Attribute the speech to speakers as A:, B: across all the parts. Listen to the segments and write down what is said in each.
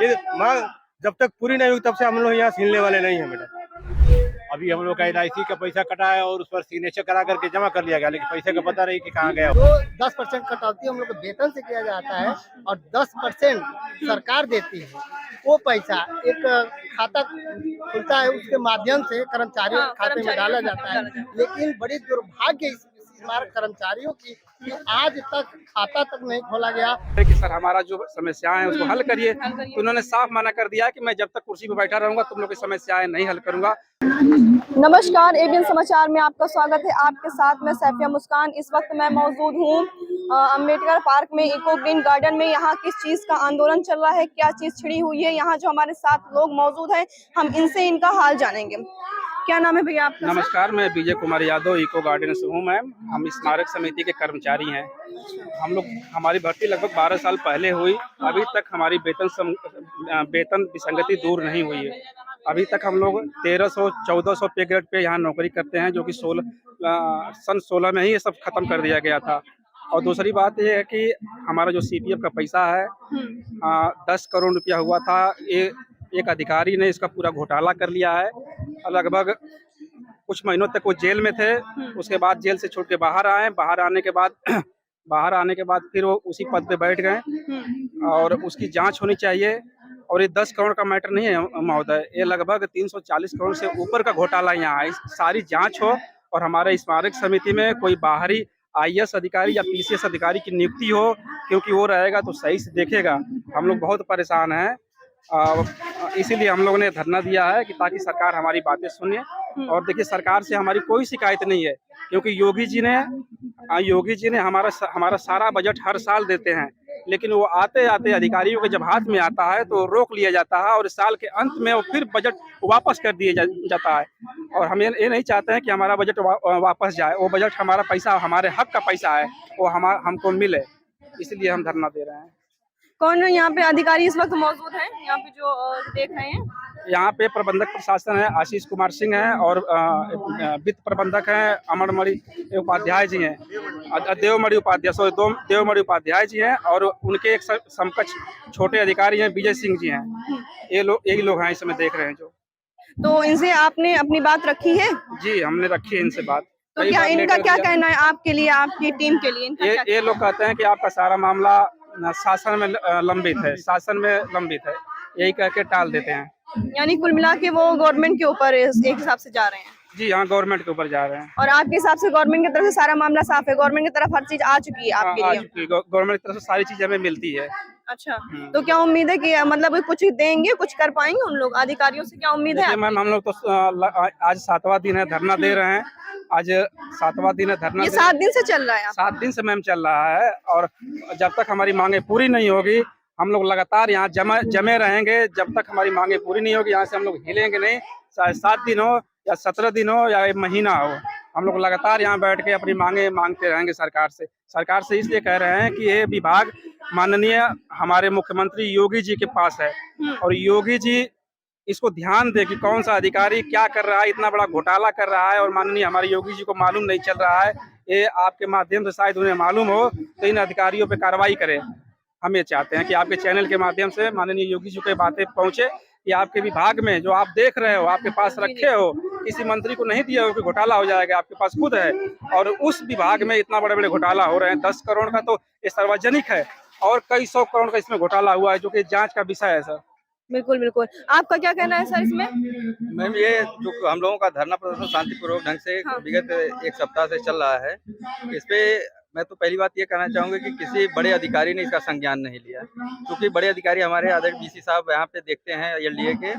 A: ये मांग जब तक पूरी नहीं हुई तब से हम लोग यहाँ हिलने वाले नहीं है बेटा। अभी हम लोग का एलआईसी का पैसा कटा है और उस पर सिग्नेचर करा करके जमा कर लिया गया, लेकिन पैसे का पता नहीं कि कहाँ गया।
B: जो 10% कटौती हम लोग को वेतन से किया जाता है और 10% सरकार देती है, वो पैसा एक खाता खुलता है, उसके माध्यम से कर्मचारियों के खाते में डाला जाता है। लेकिन बड़ी दुर्भाग्य इस स्मारक कर्मचारियों की कि आज तक खाता तक नहीं खोला गया।
C: कि सर हमारा जो समस्याएं हैं उसको हल करिए, तो उन्होंने साफ मना कर दिया कि मैं जब तक कुर्सी पर बैठा रहूंगा तुम लोग की समस्याएं नहीं हल करूंगा।
D: नमस्कार, एबीएन समाचार में आपका स्वागत है। आपके साथ मैं सैफिया मुस्कान। इस वक्त मैं मौजूद हूँ अम्बेडकर पार्क में, इको ग्रीन गार्डन में। यहाँ किस चीज का आंदोलन चल रहा है, क्या चीज छिड़ी हुई है, यहाँ जो हमारे साथ लोग मौजूद हैं हम इनसे इनका हाल जानेंगे। क्या नाम है भैया आपका?
C: नमस्कार, मैं विजय कुमार यादव इको गार्डन से हूँ मैम। हम स्मारक समिति के कर्मचारी हैं। हम लोग हमारी भर्ती लगभग 12 साल पहले हुई, अभी तक हमारी वेतन विसंगति दूर नहीं हुई है। अभी तक हम लोग 1300-1400 पे ग्रेड पे यहाँ नौकरी करते हैं, जो कि सन 16 में ही ये सब खत्म कर दिया गया था। और दूसरी बात ये है कि हमारा जो सीपीएफ का पैसा है 10 करोड़ रुपया हुआ था, ये एक अधिकारी ने इसका पूरा घोटाला कर लिया है। लगभग कुछ महीनों तक वो जेल में थे, उसके बाद जेल से छूट के बाहर आए। बाहर आने के बाद फिर वो उसी पद पे बैठ गए और उसकी जांच होनी चाहिए। और ये 10 करोड़ का मैटर नहीं है महोदय, ये लगभग 340 करोड़ से ऊपर का घोटाला यहाँ है। सारी जांच हो और हमारे स्मारक समिति में कोई बाहरी आईएएस अधिकारी या पीसीएस अधिकारी की नियुक्ति हो, क्योंकि वो रहेगा तो सही से देखेगा। हम लोग बहुत परेशान हैं, इसीलिए हम लोगों ने धरना दिया है कि ताकि सरकार हमारी बातें सुने। और देखिए, सरकार से हमारी कोई शिकायत नहीं है, क्योंकि योगी जी ने हमारा सारा बजट हर साल देते हैं, लेकिन वो आते आते अधिकारियों के जब हाथ में आता है तो रोक लिया जाता है और साल के अंत में वो फिर बजट वापस कर दिया जाता है। और हम ये नहीं चाहते हैं कि हमारा बजट वापस जाए। वो बजट हमारा पैसा, हमारे हक का पैसा है, वो हमको मिले, इसलिए हम धरना दे रहे हैं।
D: कौन यहाँ पे अधिकारी इस वक्त मौजूद हैं, यहाँ पे जो देख रहे हैं?
C: यहाँ पे प्रबंधक प्रशासन है, आशीष कुमार सिंह है, और वित्त प्रबंधक है अमरमणि उपाध्याय जी हैं, देवमणि उपाध्याय जी हैं, और उनके एक समकक्ष छोटे अधिकारी हैं विजय सिंह जी हैं। यही लोग हैं इस समय देख रहे हैं जो।
D: तो इनसे आपने अपनी बात रखी है?
C: जी, हमने रखी है इनसे बात।
D: तो क्या इनका क्या कहना है आपके लिए, आपकी टीम के लिए?
C: ये लोग कहते हैं कि आपका सारा मामला शासन में लंबित है, यही कह के टाल देते हैं।
D: यानी कुल मिला के वो गवर्नमेंट के ऊपर एक हिसाब से जा रहे हैं।
C: जी हाँ, गवर्नमेंट के ऊपर जा रहे हैं।
D: और आपके हिसाब से गवर्नमेंट की तरफ से सारा मामला साफ है? गवर्नमेंट की तरफ हर चीज आ चुकी है आपके लिए?
C: गवर्नमेंट की तरफ से सारी चीजें हमें मिलती है।
D: अच्छा, तो क्या उम्मीद है कि मतलब कुछ देंगे, कुछ कर पाएंगे उन लोग अधिकारियों से? क्या उम्मीद है?
C: मैम, हम लोग तो आज 7वां दिन है धरना दे रहे हैं। आज 7वां दिन है धरना।
D: ये 7 दिन से चल रहा है?
C: 7 दिन से मैम चल रहा है, और जब तक हमारी मांगे पूरी नहीं होगी हम लोग लगातार यहाँ जमे रहेंगे। जब तक हमारी मांगे पूरी नहीं होगी यहाँ से हम लोग हिलेंगे नहीं। चाहे 7 दिन हो या 17 दिन हो या 1 महीना हो, हम लोग लगातार यहाँ बैठ के अपनी मांगे मांगते रहेंगे सरकार से इसलिए कह रहे हैं कि ये विभाग माननीय हमारे मुख्यमंत्री योगी जी के पास है, और योगी जी इसको ध्यान दे कि कौन सा अधिकारी क्या कर रहा है, इतना बड़ा घोटाला कर रहा है, और माननीय हमारे योगी जी को मालूम नहीं चल रहा है। ये आपके माध्यम से शायद उन्हें मालूम हो, तो इन अधिकारियों पे कार्रवाई करें। हम ये चाहते हैं कि आपके चैनल के माध्यम से माननीय योगी जी को बातें पहुंचे कि आपके विभाग में जो आप देख रहे हो, आपके पास रखे हो, किसी मंत्री को नहीं दिया हो कि घोटाला हो जाएगा, आपके पास खुद है, और उस विभाग में इतना बड़े बड़े घोटाला हो रहे हैं। 10 करोड़ का तो ये सार्वजनिक है, और कई 100 करोड़ का इसमें घोटाला हुआ है, जो कि जांच का विषय है सर।
D: बिल्कुल बिल्कुल। आपका क्या कहना है सर इसमें?
E: मैम, ये जो हम लोगों का धरना प्रदर्शन शांतिपूर्वक ढंग से विगत 1 सप्ताह से चल रहा है, इस पे मैं तो पहली बात ये कहना चाहूँगा कि किसी बड़े अधिकारी ने इसका संज्ञान नहीं लिया, क्योंकि बड़े अधिकारी हमारे आदरणीय बीसी साहब यहाँ पे देखते हैं एलडीए के,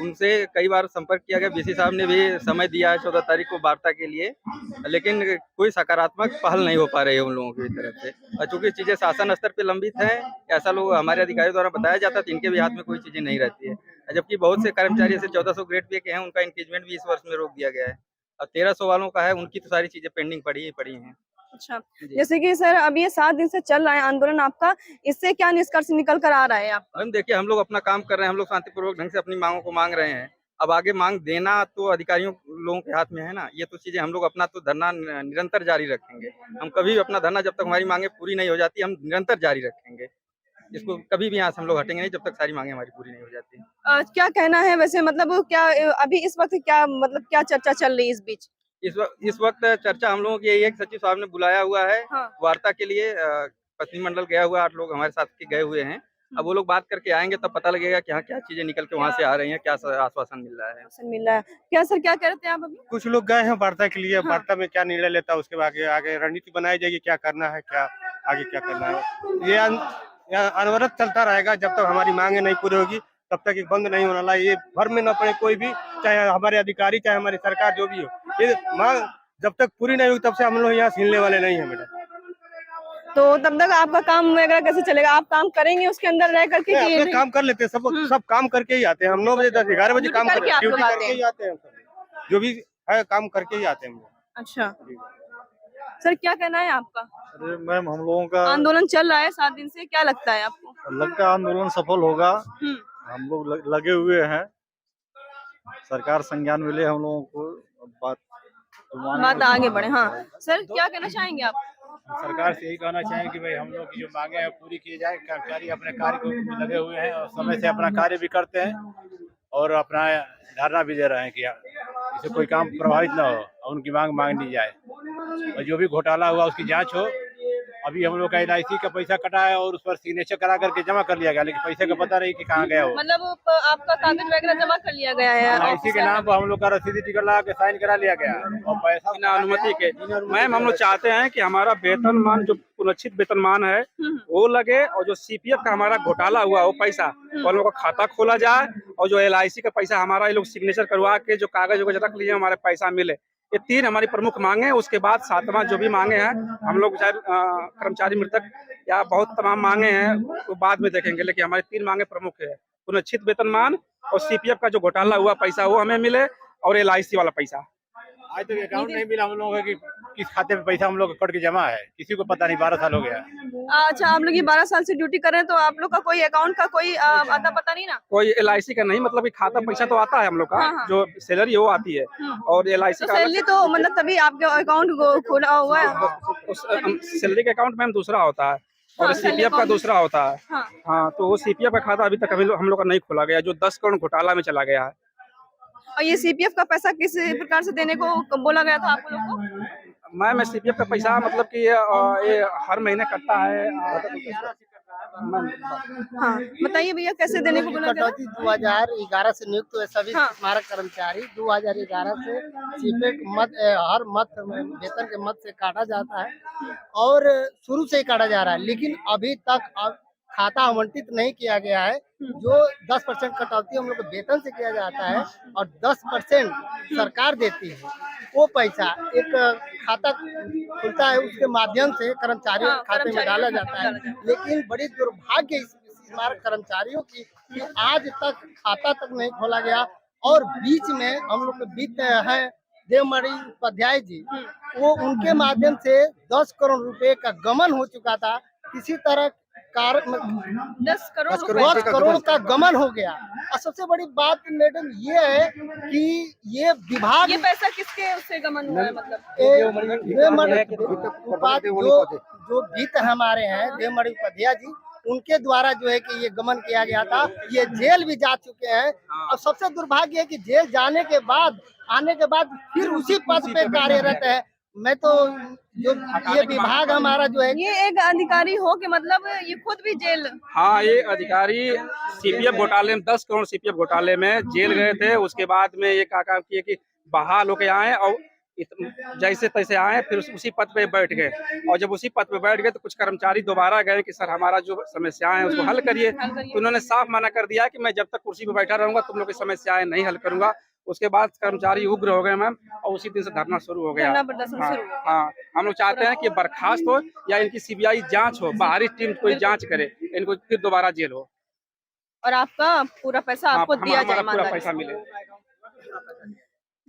E: उनसे कई बार संपर्क किया गया। बीसी साहब ने भी समय दिया है 14 तारीख को वार्ता के लिए, लेकिन कोई सकारात्मक पहल नहीं हो पा रही है उन लोगों की तरफ से। और चूंकि चीज़ें शासन स्तर पे लंबित हैं, ऐसा लोग हमारे अधिकारियों द्वारा बताया जाता है, तो इनके भी हाथ में कोई चीज़ें नहीं रहती है। जबकि बहुत से कर्मचारी ऐसे 1400 ग्रेड पे के हैं, उनका इंगेजमेंट भी इस वर्ष में रोक दिया गया है। अब 1300 वालों का है, उनकी तो सारी चीज़ें पेंडिंग पड़ी हैं।
D: अच्छा, जैसे कि सर अब ये 7 दिन से चल रहा है आंदोलन आपका, इससे क्या निष्कर्ष निकल कर आ रहा है आपका?
E: मैम देखिए, हम लोग अपना काम कर रहे हैं, हम लोग शांतिपूर्वक ढंग से अपनी मांगों को मांग रहे हैं। अब आगे मांग देना तो अधिकारियों लोगों के हाथ में है ना। ये तो चीजें हम लोग अपना तो धरना निरंतर जारी रखेंगे। हम कभी भी अपना धरना, जब तक हमारी मांगे पूरी नहीं हो जाती, हम निरंतर जारी रखेंगे। इसको कभी भी यहाँ से हम लोग हटेंगे नहीं जब तक सारी मांगे हमारी पूरी नहीं हो जाती।
D: क्या कहना है वैसे, मतलब क्या अभी इस वक्त क्या, मतलब क्या चर्चा चल रही है इस बीच?
E: इस वक्त चर्चा हम लोगों की यही है कि सचिव साहब ने बुलाया हुआ है
D: हाँ।
E: वार्ता के लिए। पत्नी मंडल गया हुआ, 8 लोग हमारे साथ के गए हुए हैं। अब वो लोग बात करके आएंगे तब पता लगेगा कि हाँ क्या चीजें निकल के वहाँ से आ रही हैं, क्या आश्वासन मिल रहा है।
D: मिल रहा है क्या सर? क्या कह रहे थे आप अभी?
A: कुछ लोग गए हैं वार्ता के लिए,
D: हाँ।
A: वार्ता में क्या निर्णय लेता है उसके बाद आगे रणनीति बनाई जाएगी, क्या करना है, क्या आगे क्या करना है। ये अनवरत चलता रहेगा जब तक हमारी मांगे नहीं पूरी होगी, तब तक ये बंद नहीं होना। ये भर में न पड़े कोई भी, चाहे हमारे अधिकारी चाहे हमारी सरकार जो भी हो, ये मांग जब तक पूरी नहीं होगी तब से हम लोग यहाँ हिलने वाले नहीं है मैडम।
D: तो तब तक आपका काम वगैरह कैसे चलेगा? आप काम करेंगे उसके अंदर रह करके कि
A: अपने काम कर लेते हैं, सब काम करके ही आते हैं हम। 9 बजे 10 11 बजे काम
D: करके आप
A: ड्यूटी
D: लोग
A: करके ही आते हैं, जो भी है काम करके ही आते हैं हम लोग।
D: अच्छा सर, क्या कहना है आपका?
F: अरे मैम, हम लोगों का
D: आंदोलन चल रहा है 7 दिन से, क्या लगता है आपको?
F: लगता है आंदोलन सफल होगा। हम लोग लगे हुए हैं, सरकार संज्ञान मिले हम लोगों को, बात
D: आगे बढ़े। हाँ सर, क्या कहना चाहेंगे आप?
A: सरकार से यही कहना चाहेंगे कि भाई हम लोग की जो मांगे हैं पूरी की जाए। कर्मचारी अपने कार्य को लगे हुए हैं और समय से अपना कार्य भी करते हैं और अपना धरना भी दे रहे हैं कि इससे कोई काम प्रभावित ना हो और उनकी मांग ली जाए और जो भी घोटाला हुआ उसकी जांच हो। अभी हम लोग का LIC का पैसा कटा है और उस पर सिग्नेचर करा करके जमा कर लिया गया, लेकिन पैसे का पता नहीं कि कहाँ गया हो।
D: मतलब आपका कागज वगैरह जमा कर लिया गया है
A: LIC के नाम पर हम लोग का रसीदी टिकट लगा के साइन करा लिया गया और पैसा
C: बिना अनुमति के। मैम, हम लोग चाहते हैं कि हमारा वेतनमान जो पुनश्चित वेतनमान है वो लगे और जो CPF का हमारा घोटाला हुआ वो पैसा वो लोगों का खाता खोला जाए और जो LIC का पैसा हमारा ये लोग सिग्नेचर करवा के जो कागज वगैरह रख लिए हमारे पैसा मिले। ये 3 हमारी प्रमुख मांगे हैं। उसके बाद 7वां जो भी मांगे हैं हम लोग चाहे कर्मचारी मृतक या बहुत तमाम मांगे हैं वो बाद में देखेंगे, लेकिन हमारी 3 मांगे प्रमुख है। पुनश्चित वेतनमान और CPF का जो घोटाला हुआ पैसा वो हमें मिले और LIC वाला पैसा।
A: आज तक अकाउंट नहीं मिला हम लोगों को कि किस खाते में पैसा हम लोग कट के जमा है, किसी को पता नहीं। 12 साल हो गया।
D: अच्छा, आप लोग ये 12 साल से ड्यूटी कर रहे हैं तो आप लोग का कोई अकाउंट का कोई अता पता नहीं ना?
C: कोई LIC का नहीं, मतलब खाता पैसा तो आता है हम लोग का।
D: हाँ।
C: जो सैलरी वो आती है और LIC
D: तो
C: का
D: सैलरी तो मतलब तभी आपके अकाउंट खोला हुआ है।
C: सैलरी का अकाउंट मैम दूसरा होता है और CPF का दूसरा होता है। हाँ, तो वो CPF का खाता अभी तक हम लोग का नहीं खोला गया, जो 10 करोड़ घोटाला में चला गया है।
D: और ये CPF का पैसा किस प्रकार से देने को बोला गया था आप लोग को?
C: मैं CPF का पैसा मतलब कि ये हर महीने कटता है।
D: हाँ बताइए भैया, कैसे देने को बोला गया?
B: कटौती 2011 से नियुक्त हुए सभी स्मारक कर्मचारी 2011 से CPF हर मत वेतन के मत से काटा जाता है और शुरू से ही काटा जा रहा है, लेकिन अभी तक खाता आवंटित नहीं किया गया है। जो 10% कटौती हम लोग को वेतन से किया जाता है और 10% सरकार देती है, वो पैसा एक खाता खुलता है उसके माध्यम से कर्मचारियों के खाते में डाला जाता है। लेकिन बड़ी दुर्भाग्य इस स्मारक कर्मचारियों की कि आज तक खाता तक नहीं खोला गया और बीच में हम लोग के बीत है देवमणि उपाध्याय जी, वो उनके माध्यम से 10 करोड़ रुपए का गमन हो चुका था। किसी तरह
D: 10
B: करोड़ का गमन हो गया। और सबसे बड़ी बात मैडम ये है कि ये विभाग,
D: ये पैसा किसके उससे गमन हुआ है? मतलब
B: जो वित्त हमारे हैं देवमणि उपाध्याय जी, उनके द्वारा जो है कि ये गमन किया गया था। ये जेल भी जा चुके हैं और सबसे दुर्भाग्य है कि जेल जाने के बाद आने के बाद फिर उसी पद पे कार्यरत है। मैं तो जो ये विभाग हमारा जो है,
D: ये एक अधिकारी हो के मतलब ये खुद भी जेल।
C: हाँ, ये अधिकारी CPF घोटाले में 10 करोड़ CPF घोटाले में जेल गए थे। उसके बाद में ये काम किए कि बहाल होके आए और जैसे तैसे आए, फिर उसी पद पे बैठ गए। और जब उसी पद पे बैठ गए तो कुछ कर्मचारी दोबारा गए कि सर हमारा जो समस्याएं हैं उसको हल करिए। तो उन्होंने साफ मना कर दिया कि मैं जब तक कुर्सी पे बैठा रहूंगा तुम लोग की समस्याएं नहीं हल करूंगा। उसके बाद कर्मचारी उग्र हो गए मैम और उसी दिन से धरना शुरू हो गया। हाँ, हम लोग चाहते हैं कि बर्खास्त हो या इनकी CBI जांच हो, बाहरी टीम कोई जांच करे, इनको फिर दोबारा जेल हो
D: और आपका पूरा पैसा आपको दिया जाए,
C: पूरा पैसा मिले।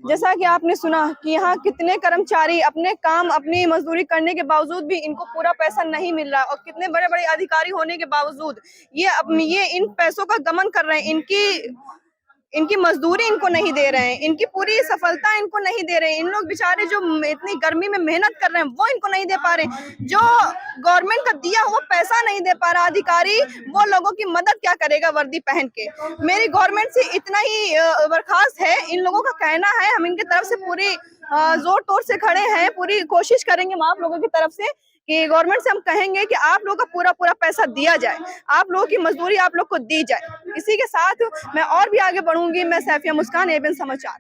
D: जैसा कि आपने सुना कि यहाँ कितने कर्मचारी अपने काम अपनी मजदूरी करने के बावजूद भी इनको पूरा पैसा नहीं मिल रहा और कितने बड़े बड़े अधिकारी होने के बावजूद ये इन पैसों का गमन कर रहे हैं। इनकी इनकी मजदूरी इनको नहीं दे रहे हैं, इनकी पूरी सफलता इनको नहीं दे रहे हैं। इन लोग बेचारे जो इतनी गर्मी में मेहनत कर रहे हैं वो इनको नहीं दे पा रहे। जो गवर्नमेंट का दिया हुआ पैसा नहीं दे पा रहा अधिकारी, वो लोगों की मदद क्या करेगा वर्दी पहन के। मेरी गवर्नमेंट से इतना ही दरखास्त है, इन लोगों का कहना है, हम इनकी तरफ से पूरी जोर तोड़ से खड़े हैं, पूरी कोशिश करेंगे हम आप लोगों की तरफ से कि गवर्नमेंट से हम कहेंगे कि आप लोगों का पूरा पूरा पैसा दिया जाए, आप लोगों की मजदूरी आप लोग को दी जाए। इसी के साथ मैं और भी आगे बढ़ूंगी। मैं सैफिया मुस्कान, एबीएन समाचार।